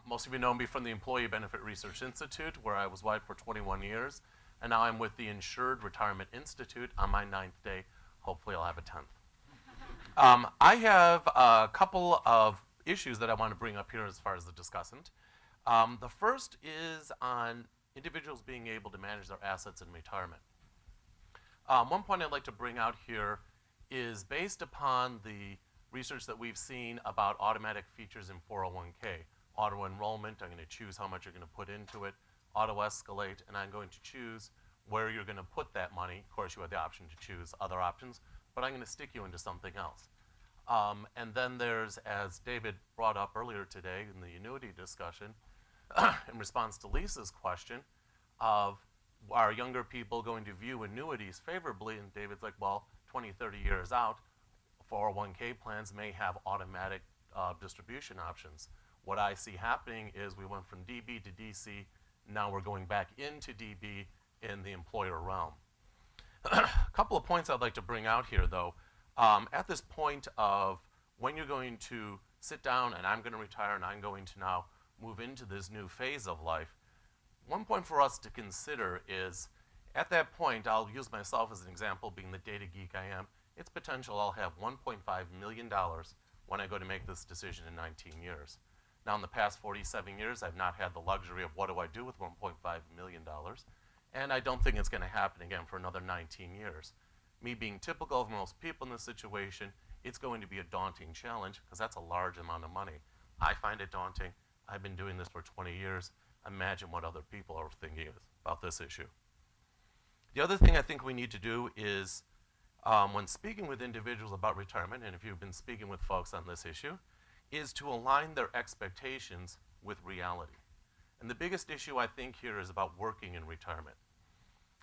Most of you know me from the Employee Benefit Research Institute, where I was white for 21 years. And now I'm with the Insured Retirement Institute on my 9th day. Hopefully I'll have a 10th. I have a couple of issues that I want to bring up here as far as the discussant. The first is on individuals being able to manage their assets in retirement. One point I'd like to bring out here is based upon the research that we've seen about automatic features in 401k. Auto enrollment, I'm going to choose how much you're going to put into it. Auto escalate, and I'm going to choose where you're going to put that money. Of course, you have the option to choose other options, but I'm going to stick you into something else. And then there's, as David brought up earlier today in the annuity discussion, in response to Lisa's question of, are younger people going to view annuities favorably? And David's like, well, 20, 30 years out, 401k plans may have automatic distribution options. What I see happening is we went from DB to DC, now we're going back into DB in the employer realm. A couple of points I'd like to bring out here, though. At this point of when you're going to sit down and I'm going to retire and I'm going to now move into this new phase of life, one point for us to consider is, at that point, I'll use myself as an example, being the data geek I am, it's potential I'll have $1.5 million when I go to make this decision in 19 years. Now, in the past 47 years, I've not had the luxury of what do I do with $1.5 million, and I don't think it's going to happen again for another 19 years. Me being typical of most people in this situation, it's going to be a daunting challenge because that's a large amount of money. I find it daunting. I've been doing this for 20 years. Imagine what other people are thinking about this issue. The other thing I think we need to do is, when speaking with individuals about retirement, and if you've been speaking with folks on this issue, is to align their expectations with reality. And the biggest issue I think here is about working in retirement.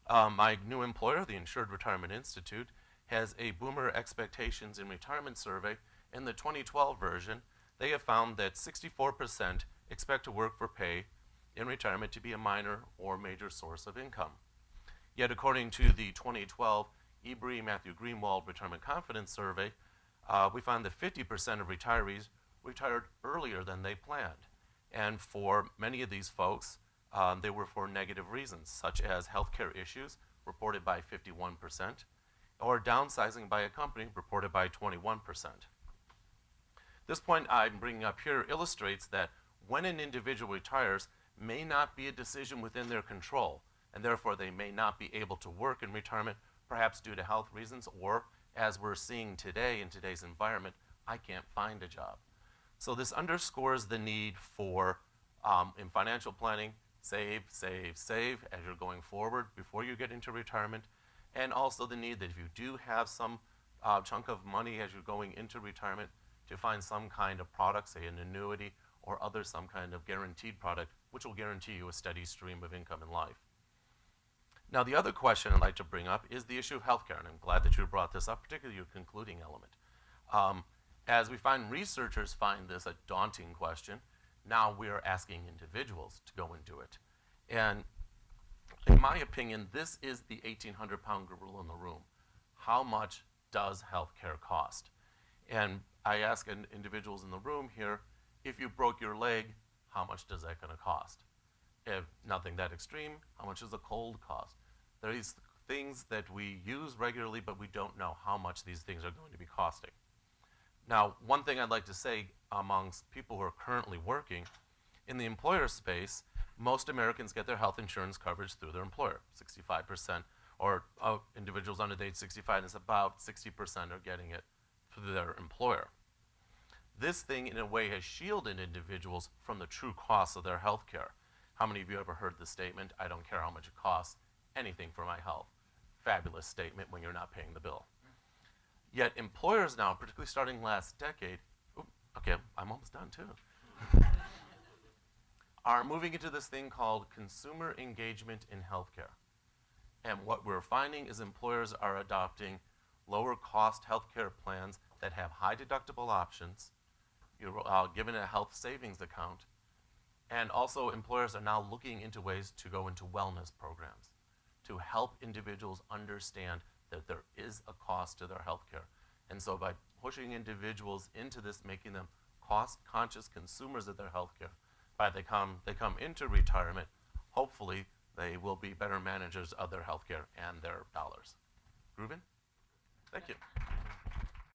My new employer, the Insured Retirement Institute, has a Boomer Expectations in Retirement survey. In the 2012 version, they have found that 64% expect to work for pay in retirement to be a minor or major source of income. Yet according to the 2012 EBRI Matthew Greenwald Retirement Confidence Survey, we found that 50% of retirees retired earlier than they planned. And for many of these folks, they were for negative reasons, such as healthcare issues, reported by 51%, or downsizing by a company, reported by 21%. This point I'm bringing up here illustrates that when an individual retires may not be a decision within their control, and therefore they may not be able to work in retirement, perhaps due to health reasons, or as we're seeing today in today's environment, I can't find a job. So this underscores the need for, in financial planning, save, save, save as you're going forward before you get into retirement, and also the need that if you do have some chunk of money as you're going into retirement, to find some kind of product, say an annuity or other some kind of guaranteed product, which will guarantee you a steady stream of income in life. Now, the other question I'd like to bring up is the issue of healthcare, and I'm glad that you brought this up, particularly your concluding element. As we find researchers find this a daunting question, now we are asking individuals to go into it. And in my opinion, this is the 1,800-pound gorilla in the room. How much does healthcare cost? And I ask individuals in the room here, if you broke your leg, how much does that going to cost? If nothing that extreme, how much does a cold cost? There are these things that we use regularly, but we don't know how much these things are going to be costing. Now, one thing I'd like to say amongst people who are currently working, in the employer space, most Americans get their health insurance coverage through their employer. 65%, or individuals under the age 65, is about 60% are getting it through their employer. This thing, in a way, has shielded individuals from the true costs of their health care. How many of you ever heard the statement, I don't care how much it costs, anything for my health? Fabulous statement when you're not paying the bill. Yet employers now, particularly starting last decade, okay, I'm almost done too, are moving into this thing called consumer engagement in healthcare. And what we're finding is employers are adopting lower cost healthcare plans that have high deductible options. You're given a health savings account. And also employers are now looking into ways to go into wellness programs to help individuals understand that there is a cost to their healthcare. And so by pushing individuals into this, making them cost-conscious consumers of their healthcare, by the time they come into retirement, hopefully they will be better managers of their healthcare and their dollars. Ruben, thank you.